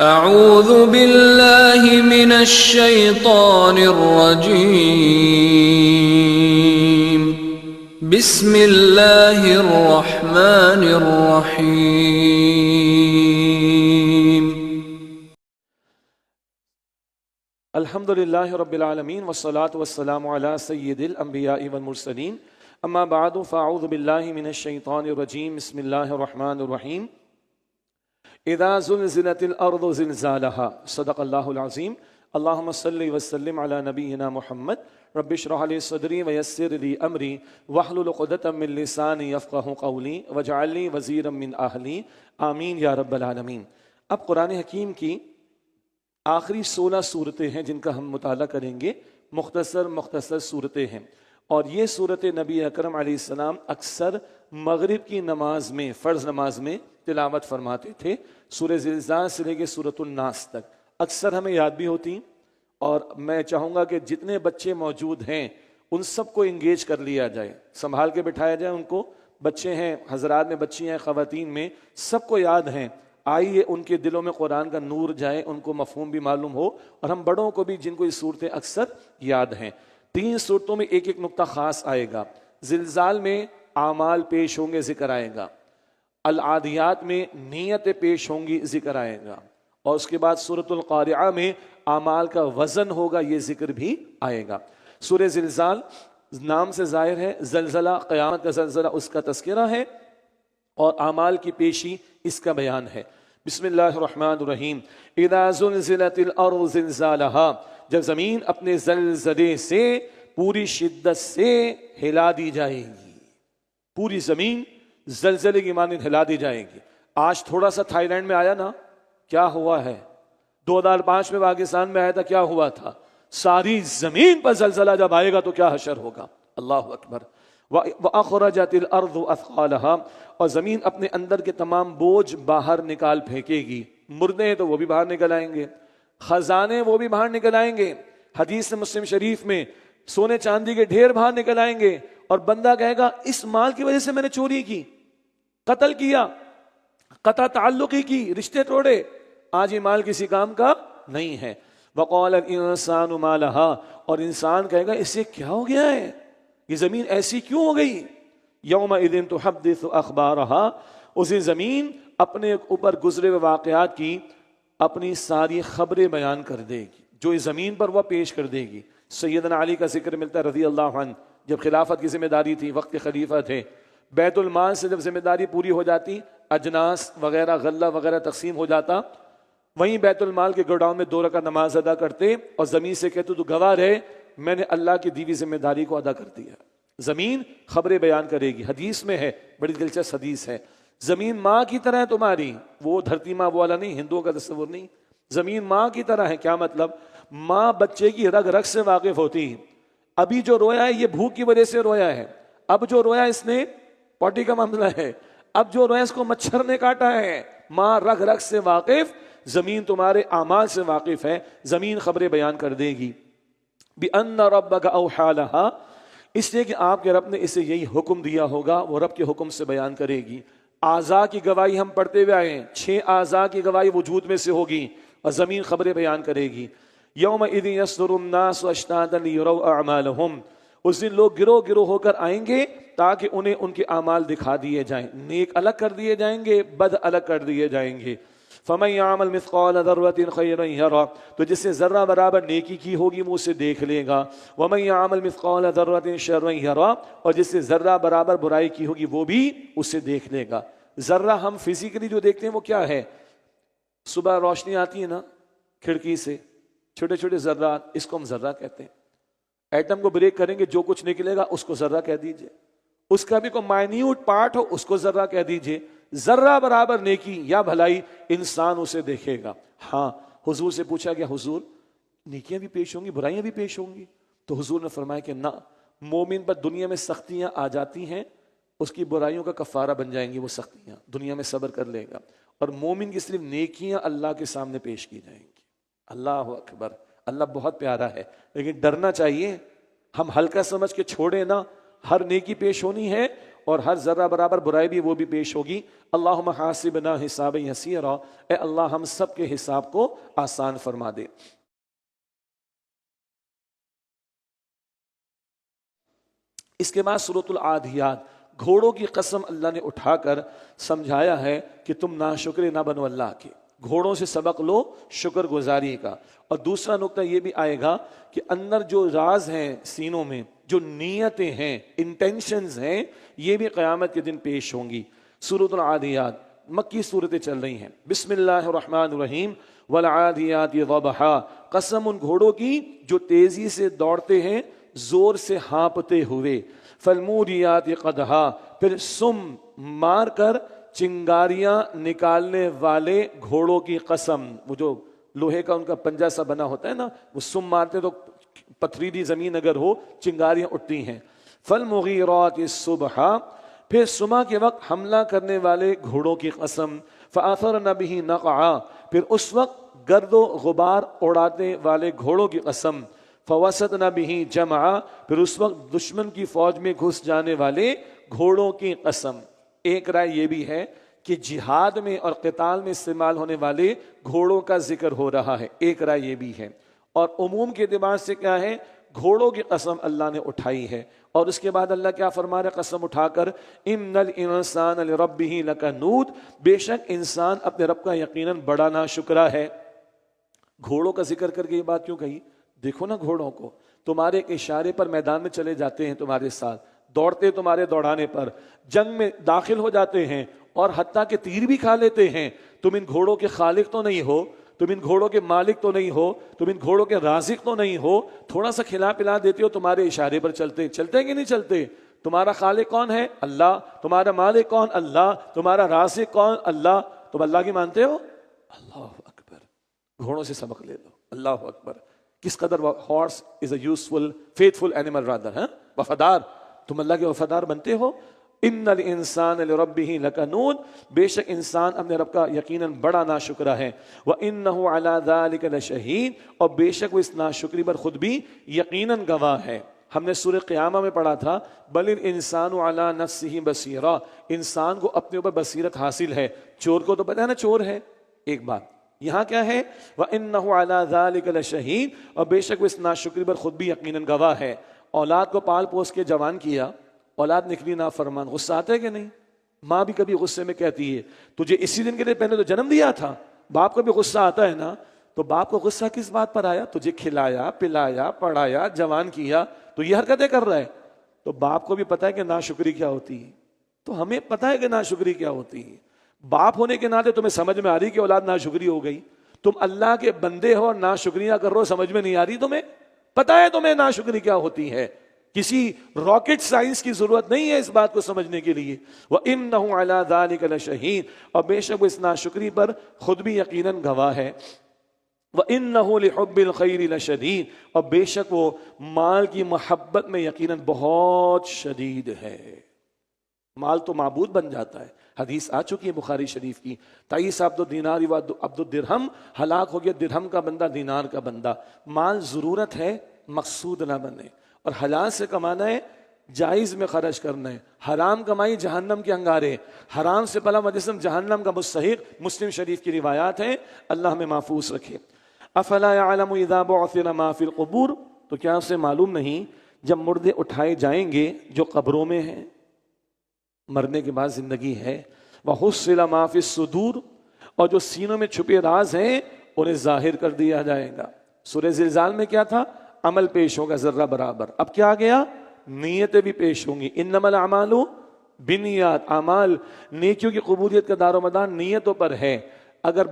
اعوذ باللہ من الشیطان الرجیم بسم اللہ الرحمن الرحیم الحمدللہ رب العالمین والصلاة والسلام علی سید الانبیاء والمرسلین اما بعد فاعوذ باللہ من الشیطان الرجیم بسم اللہ الرحمن الرحیم اذا زلزلت الارض زلزالها صدق اللہ العظیم اللہم صلی وسلم علی نبینا محمد رب اشرح لی صدری ویسر لی امری واحلل عقدۃ من لسانی یفقہوا قولی واجعل لی وزیرا من اہلی آمین یا رب العالمین۔ اب قرآن حکیم کی آخری 16 صورتیں ہیں جن کا ہم مطالعہ کریں گے، مختصر صورتیں ہیں، اور یہ صورت نبی اکرم علیہ السلام اکثر مغرب کی نماز میں، فرض نماز میں تلاوت فرماتے تھے، سورہ زلزال سے لے کے سورۃ الناس تک اکثر ہمیں یاد بھی ہوتی، اور میں چاہوں گا کہ جتنے بچے موجود ہیں ان سب کو انگیج کر لیا جائے، سنبھال کے بٹھایا جائے ان کو، بچے ہیں، حضرات میں بچیاں ہیں، خواتین میں، سب کو یاد ہیں، آئیے ان کے دلوں میں قرآن کا نور جائے، ان کو مفہوم بھی معلوم ہو، اور ہم بڑوں کو بھی جن کو یہ صورتیں اکثر یاد ہیں۔ 3 صورتوں میں ایک نقطہ خاص آئے گا۔ زلزال میں اعمال پیش ہوں گے، ذکر آئے گا۔ العادیات میں نیتیں پیش ہوں گی، ذکر آئے گا، اور اس کے بعد سورۃ القارعہ میں اعمال کا وزن ہوگا، یہ ذکر بھی آئے گا۔ سورہ زلزال نام سے ظاہر ہے، زلزلہ قیامت کا زلزلہ اس کا تذکرہ ہے، اور اعمال کی پیشی اس کا بیان ہے۔ بسم اللہ الرحمن الرحیم۔ اذا زلزلت الارض زلزالها، جب زمین اپنے زلزلے سے پوری شدت سے ہلا دی جائے گی، پوری زمین زلزلے کی مانند ہلا دی جائے گی۔ آج تھوڑا سا تھائی لینڈ میں آیا نا، کیا ہوا ہے؟ 2005 میں پاکستان میں آیا تھا، کیا ہوا تھا؟ ساری زمین پر زلزلہ جب آئے گا تو کیا حشر ہوگا؟ اللہ اکبر۔ وَأَخْرَجَتِ الْأَرْضُ أَثْقَالَهَا، اور زمین اپنے اندر کے تمام بوجھ باہر نکال پھینکے گی، مردے ہیں تو وہ بھی باہر نکل آئیں گے، خزانے وہ بھی باہر نکل آئیں گے، حدیث مسلم شریف میں سونے چاندی کے ڈھیر باہر نکل آئیں گے، اور بندہ کہے گا اس مال کی وجہ سے میں نے چوری کی، قتل کیا، قطع تعلقی کی، رشتے توڑے، آج یہ مال کسی کام کا نہیں ہے۔ وَقَالَ الْإِنسَانُ مَا لَهَا، اور انسان کہے گا اس سے کیا ہو گیا ہے، یہ زمین ایسی کیوں ہو گئی؟ یومئذ تحدث اخبارها، اسی زمین اپنے اوپر گزرے ہوئے واقعات کی اپنی ساری خبریں بیان کر دے گی، جو اس زمین پر وہ پیش کر دے گی۔ سیدنا علی کا ذکر ملتا ہے رضی اللہ عنہ، جب خلافت کی ذمہ داری تھی، وقت کے خلیفہ تھے، بیت المال سے جب ذمہ داری پوری ہو جاتی، اجناس وغیرہ غلہ وغیرہ تقسیم ہو جاتا، وہیں بیت المال کے گوڈاؤن میں 2 رکعت نماز ادا کرتے، اور زمین سے کہتے تو گواہ رہے میں نے اللہ کی دی ہوئی ذمہ داری کو ادا کر دیا۔ زمین خبریں بیان کرے گی، حدیث میں ہے، بڑی دلچسپ حدیث ہے، زمین ماں کی طرح ہے تمہاری، وہ دھرتی ماں والا نہیں، ہندوؤں کا تصور نہیں، زمین ماں کی طرح ہے۔ کیا مطلب؟ ماں بچے کی رگ رگ سے واقف ہوتی، ابھی جو رویا ہے یہ بھوک کی وجہ سے رویا ہے، اب جو رویا اس نے پوٹی کا معاملہ ہے، اب جو رویا اس کو مچھر نے کاٹا ہے۔ ماں رگ رگ سے واقف، زمین تمہارے اعمال سے واقف ہے، زمین خبریں بیان کر دے گی۔ بِأَنَّ رَبَّكَ أَوْحَىٰ لَهَا، اس لیے کہ آپ کے رب نے اسے یہی حکم دیا ہوگا، وہ رب کے حکم سے بیان کرے گی۔ اعضاء کی گواہی ہم پڑھتے ہوئے آئے ہیں، 6 اعضاء کی گواہی وجود میں سے ہوگی، اور زمین خبریں بیان کرے گی۔ یومئذ یصدر الناس اشتاتا لیروا اعمالهم، اس دن لوگ گروہ گروہ ہو کر آئیں گے تاکہ انہیں ان کے اعمال دکھا دیے جائیں، نیک الگ کر دیے جائیں گے، بد الگ کر دیے جائیں گے۔ فمن یعمل مثقال ذرۃ خیرا یرہ، تو جس نے ذرہ برابر نیکی کی ہوگی وہ اسے دیکھ لے گا۔ ومن یعمل مثقال ذرۃ شرا یرہ، اور جس نے ذرہ برابر برائی کی ہوگی وہ بھی اسے دیکھ لے گا۔ ذرہ ہم فزیکلی جو دیکھتے ہیں وہ کیا ہے؟ صبح روشنی آتی ہے نا کھڑکی سے، چھوٹے چھوٹے ذرات، اس کو ہم ذرہ کہتے ہیں۔ ایٹم کو بریک کریں گے جو کچھ نکلے گا اس کو ذرہ کہہ دیجئے، اس کا بھی کوئی مائنیوٹ پارٹ ہو اس کو ذرہ کہہ دیجئے۔ ذرہ برابر نیکی یا بھلائی انسان اسے دیکھے گا۔ ہاں، حضور سے پوچھا گیا حضور نیکیاں بھی پیش ہوں گی، برائیاں بھی پیش ہوں گی؟ تو حضور نے فرمایا کہ نہ، مومن پر دنیا میں سختیاں آ جاتی ہیں، اس کی برائیوں کا کفارہ بن جائیں گی وہ سختیاں، دنیا میں صبر کر لے گا، اور مومن کی صرف نیکیاں اللہ کے سامنے پیش کی جائیں گی۔ اللہ اکبر، اللہ بہت پیارا ہے، لیکن ڈرنا چاہیے، ہم ہلکا سمجھ کے چھوڑیں نا، ہر نیکی پیش ہونی ہے، اور ہر ذرہ برابر برائی بھی وہ بھی پیش ہوگی. اللہم حاسبنا حسابا یسیرا، اے اللہ ہم سب کے حساب کو آسان فرما دے. اس کے بعد سورۃ العادیات، گھوڑوں کی قسم اللہ نے اٹھا کر سمجھایا ہے کہ تم ناشکر نہ بنو اللہ کے. گھوڑوں سے سبق لو شکر گزاری کا. اور دوسرا نقطہ یہ بھی آئے گا کہ اندر جو راز ہیں سینوں میں، جو نیتیں ہیں، انٹینشنز ہیں، یہ بھی قیامت کے دن پیش ہوں گی. سورۃ العادیات مکی صورتیں چل رہی ہیں. بسم اللہ الرحمن الرحیم. والعادیات ضبحا، قسم ان گھوڑوں کی جو تیزی سے دوڑتے ہیں زور سے ہانپتے ہوئے. فالموریات قدحا، پھر سم مار کر چنگاریاں نکالنے والے گھوڑوں کی قسم. وہ جو لوہے کا ان کا پنجہ سا بنا ہوتا ہے نا، وہ سم مارتے تو پتھریلی زمین اگر ہو چنگاریاں اٹھتی ہیں. فالمغیرات صبحا، پھر صبح کے وقت حملہ کرنے والے گھوڑوں کی قسم. فاثرن به نقعا، پھر اس وقت گرد و غبار اڑانے والے گھوڑوں کی قسم. فوسطن به جمعا، پھر اس وقت دشمن کی فوج میں گھس جانے والے گھوڑوں کی قسم. ایک رائے یہ بھی ہے کہ جہاد میں اور قتال میں استعمال ہونے والے گھوڑوں کا ذکر ہو رہا ہے. ایک رائے یہ بھی ہے. اور عموم کے اعتبار سے کیا ہے، گھوڑوں کی قسم اللہ نے اٹھائی ہے. اور اس کے بعد اللہ کیا فرما رہا ہے قسم اٹھا کر، ان الانسان لربہ لکنود، بے شک انسان اپنے رب کا یقیناً بڑا ناشکرا ہے. گھوڑوں کا ذکر کر کے یہ بات کیوں کہی؟ دیکھو نا گھوڑوں کو، تمہارے ایک اشارے پر میدان میں چلے جاتے ہیں، تمہارے ساتھ دوڑتے، تمہارے دوڑانے پر جنگ میں داخل ہو جاتے ہیں، اور حتیٰ کہ تیر بھی کھا لیتے ہیں. تم ان گھوڑوں کے خالق تو نہیں ہو، تم ان گھوڑوں کے مالک تو نہیں ہو، تم ان گھوڑوں کے رازق تو نہیں ہو. تھوڑا سا کھلا پلا دیتے ہو، تمہارے اشارے پر چلتے کہ نہیں چلتے. تمہارا خالق کون ہے؟ اللہ. تمہارا مالک کون؟ اللہ. تمہارا رازق کون؟ اللہ. تم اللہ کی مانتے ہو؟ اللہ اکبر. گھوڑوں سے سبق لے لو. اللہ اکبر. کس قدر horse is a useful faithful animal rather, وفادار. تم اللہ کے وفادار بنتے ہو. ان الانسان لربہ لکنود، بے شک انسان اپنے رب کا یقیناً بڑا ناشکرا ہے. وانہ علی ذلک لشہید، اور بے شک وہ اس ناشکری پر خود بھی یقیناً گواہ ہے. ہم نے سورہ قیامہ میں پڑھا تھا، بل الانسان علی نفسہ بصیرہ، انسان کو اپنے اوپر بصیرت حاصل ہے. چور کو تو پتہ ہے نا چور ہے. ایک بات یہاں کیا ہے، وَإِنَّهُ عَلَى ذَلِكَ لَشَهِيدٌ، اور بے شک وہ اس ناشکری پر خود بھی یقیناً گواہ ہے. اولاد کو پال پوس کے جوان کیا، اولاد نکلی نافرمان، غصہ آتا ہے کہ نہیں؟ ماں بھی کبھی غصے میں کہتی ہے تجھے اسی دن کے لیے پہلے تو جنم دیا تھا. باپ کو بھی غصہ آتا ہے نا. تو باپ کو غصہ کس بات پر آیا؟ تجھے کھلایا پلایا پڑھایا جوان کیا، تو یہ حرکتیں کر رہا ہے. تو باپ کو بھی پتا ہے کہ ناشکری کیا ہوتی ہے. تو ہمیں پتا ہے کہ ناشکری کیا ہوتی ہے. باپ ہونے کے ناطے تمہیں سمجھ میں آ رہی کہ اولاد ناشکری ہو گئی. تم اللہ کے بندے ہو اور ناشکریاں کر رہے ہو، سمجھ میں نہیں آ رہی تمہیں؟ پتا ہے تمہیں ناشکری کیا ہوتی ہے. کسی راکٹ سائنس کی ضرورت نہیں ہے اس بات کو سمجھنے کے لیے. وَإِنَّهُ عَلَى ذَلِكَ لَشَهِيدٌ، اور بے شک وہ اس ناشکری پر خود بھی یقیناً گواہ ہے. وَإِنَّهُ لِحُبِّ الْخَيْرِ لَشَدِيدٌ، اور بے شک وہ مال کی محبت میں یقیناً بہت شدید ہے. مال تو معبود بن جاتا ہے. حدیث آ چکی ہے بخاری شریف کی، تعیس عبد الدینار و عبد الدرہم، ہلاک ہو گیا درہم کا بندہ دینار کا بندہ. مال ضرورت ہے، مقصود نہ بنے. اور حلال سے کمانا ہے، جائز میں خرچ کرنا ہے. حرام کمائی جہنم کے انگارے، حرام سے پلا مجسم جہنم کا مستحق. مسلم شریف کی روایات ہیں. اللہ ہمیں محفوظ رکھے. افلا يعلم اذا بعثر ما في القبور، تو کیا اسے معلوم نہیں جب مردے اٹھائے جائیں گے جو قبروں میں ہیں، مرنے کے بعد زندگی ہے. وحصل ما فی الصدور، اور جو سینوں میں چھپے راز ہیں انہیں ظاہر کر دیا جائے گا. سورہ زلزال میں کیا تھا؟ عمل پیش ہوگا ذرہ برابر. اب کیا گیا؟ نیتیں بھی پیش ہوں گی. انما الاعمال بالنیات، اعمال نیکیوں کی قبولیت کا دار و مدار نیتوں پر ہے. اگر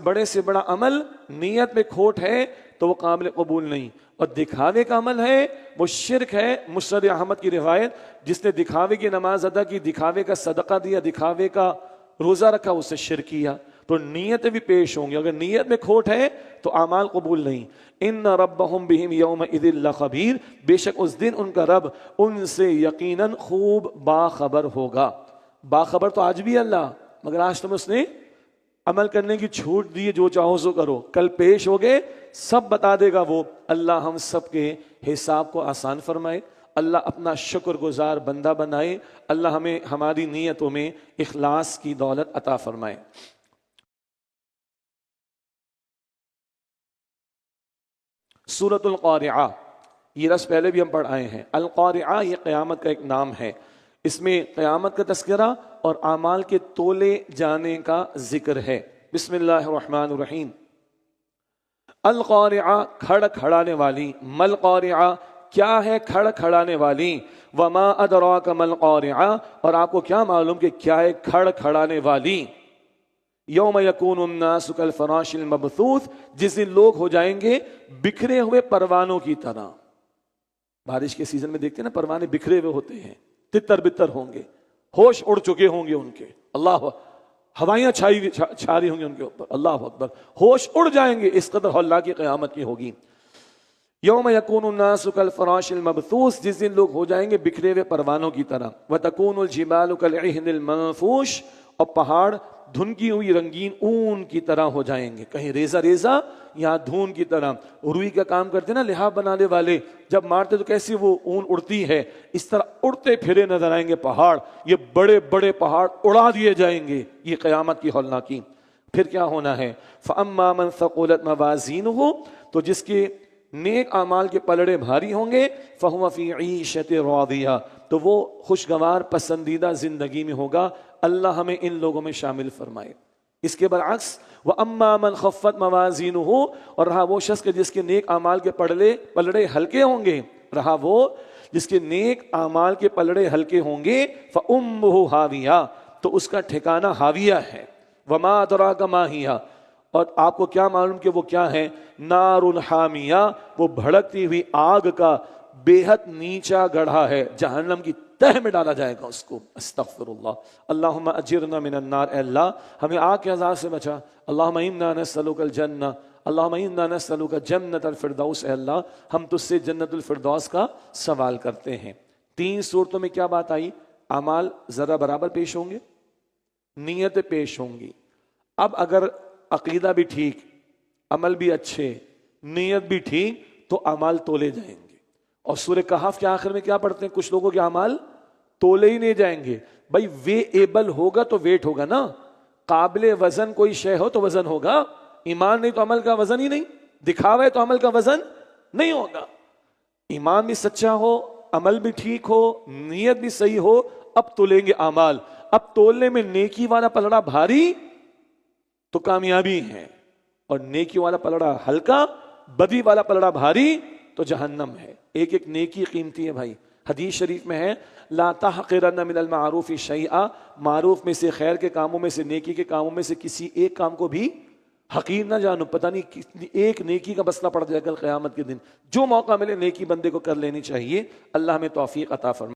بڑے سے بڑا عمل نیت میں کھوٹ ہے تو وہ قابل قبول نہیں. اور دکھاوے کا عمل ہے وہ شرک ہے. مسند احمد کی روایت، جس نے دکھاوے کی نماز ادا کی، دکھاوے کا صدقہ دیا، دکھاوے کا روزہ رکھا، اس سے شرک کیا. تو نیتیں بھی پیش ہوں گی. اگر نیت میں کھوٹ ہے تو اعمال قبول نہیں. ان ربهم بهم یومئذ لخبیر، بے شک اس دن ان کا رب ان سے یقیناً خوب باخبر ہوگا. باخبر تو آج بھی اللہ، مگر آج تم اس نے عمل کرنے کی چھوٹ دی، جو چاہو سو کرو. کل پیش ہوگے سب بتا دے گا وہ. اللہ ہم سب کے حساب کو آسان فرمائے. اللہ اپنا شکر گزار بندہ بنائے، اللہ ہمیں ہماری نیتوں میں اخلاص کی دولت عطا فرمائے۔ سورۃ القارعہ، یہ رس پہلے بھی ہم پڑھ آئے ہیں۔ القارعہ یہ قیامت کا ایک نام ہے، اس میں قیامت کا تذکرہ اور اعمال کے تولے جانے کا ذکر ہے۔ بسم اللہ الرحمن الرحیم۔ القارعہ کھڑ کھڑانے والی، مل قارعہ کیا ہے کھڑ کھڑانے والی، وما ادراک مل قارعہ اور آپ کو کیا معلوم کہ کیا ہے کھڑ کھڑانے والی۔ یوم یکون الناس کالفراش المبثوث، جس دن لوگ ہو جائیں گے بکھرے ہوئے پروانوں کی طرح۔ بارش کے سیزن میں دیکھتے ہیں نا پروانے بکھرے ہوئے ہوتے ہیں، تتر بتر ہوں گے، ہوش اڑ چکے ہوں گے ان کے، اللہ ہوائیاں چھا رہی ہوں گی ان کے اوپر، اللہ اکبر، ہوش اڑ جائیں گے، اس قدر اللہ کی قیامت کی ہوگی۔ یوم یکون الناس کالفراش المبثوث، جس دن لوگ ہو جائیں گے بکھرے ہوئے پروانوں کی طرح۔ وتکون الجبال کالعہن المنفوش، اور پہاڑ دھنکی ہوئی رنگین اون کی طرح ہو جائیں گے، کہیں ریزہ ریزہ یہاں دھون کی طرح۔ روئی کا کام کرتے نا لحاف بنانے والے، جب مارتے تو کیسی وہ اون اڑتی ہے، اس طرح اڑتے پھرے نظر آئیں گے پہاڑ، یہ بڑے بڑے پہاڑ اڑا دیے جائیں گے، یہ قیامت کی ہولناکی۔ پھر کیا ہونا ہے؟ فَأَمَّا مَنْ ثَقُلَتْ مَوَازِينُهُ، تو جس کے نیک اعمال کے پلڑے بھاری ہوں گے، فَهُوَ فِي عِيشَةٍ رَاضِيَةٍ، تو وہ خوشگوار پسندیدہ زندگی میں ہوگا۔ اللہ ہمیں ان لوگوں میں شامل فرمائے۔ اس کے برعکس وَأَمَّا مَنْ خَفَّتْ مَوَازِينُهُ، اور رہا وہ شخص کہ جس کے نیک اعمال کے پلڑے ہلکے ہوں گے، رہا وہ جس کے نیک اعمال کے پلڑے ہلکے ہوں گے، فَأُمُّهُ هَاوِيَةٌ، تو اس کا ٹھکانہ ہاویہ ہے۔ وَمَا أَدْرَاكَ مَا هِيَ، اور آپ کو کیا معلوم کہ وہ کیا ہے؟ نار حامیہ، وہ بھڑکتی ہوئی آگ کا بے حد نیچا گڑھا ہے، جہنم کی تہ میں ڈالا جائے گا اس کو۔ استغفر اللہ۔ اللہم اجرنا من النار، اے اللہ ہمیں آگ کے عذاب سے بچا۔ اللہم انا نسألک الجنہ، اللہم انا نسألک جنت الفردوس، اے اللہ ہم تجھ سے جنت الفردوس کا سوال کرتے ہیں۔ تین صورتوں میں کیا بات آئی؟ اعمال ذرا برابر پیش ہوں گے، نیت پیش ہوں گی۔ اب اگر عقیدہ بھی ٹھیک، عمل بھی اچھے، نیت بھی ٹھیک، تو اعمال تولے جائیں گے۔ اور سورہ کہف کے آخر میں کیا پڑھتے ہیں؟ کچھ لوگوں کے اعمال تولے ہی نہیں جائیں گے۔ بھائی وے ایبل ہوگا تو ویٹ ہوگا نا، قابل وزن کوئی شے ہو تو وزن ہوگا۔ ایمان نہیں تو عمل کا وزن ہی نہیں، دکھاوا ہے تو عمل کا وزن نہیں ہوگا۔ ایمان بھی سچا ہو، عمل بھی ٹھیک ہو، نیت بھی صحیح ہو، اب تولیں گے اعمال۔ اب تولنے میں نیکی والا پلڑا بھاری تو کامیابی ہے، اور نیکی والا پلڑا ہلکا، بدی والا پلڑا بھاری تو جہنم ہے۔ ایک ایک نیکی قیمتی ہے بھائی۔ حدیث شریف میں ہے لا تحقرن من المعروف شیئا، معروف میں سے، خیر کے کاموں میں سے، نیکی کے کاموں میں سے کسی ایک کام کو بھی حقیر نہ جانو۔ پتہ نہیں کتنی ایک نیکی کا مسئلہ پڑ جائے کل قیامت کے دن۔ جو موقع ملے نیکی بندے کو کر لینی چاہیے۔ اللہ ہمیں توفیق عطا فرمائے۔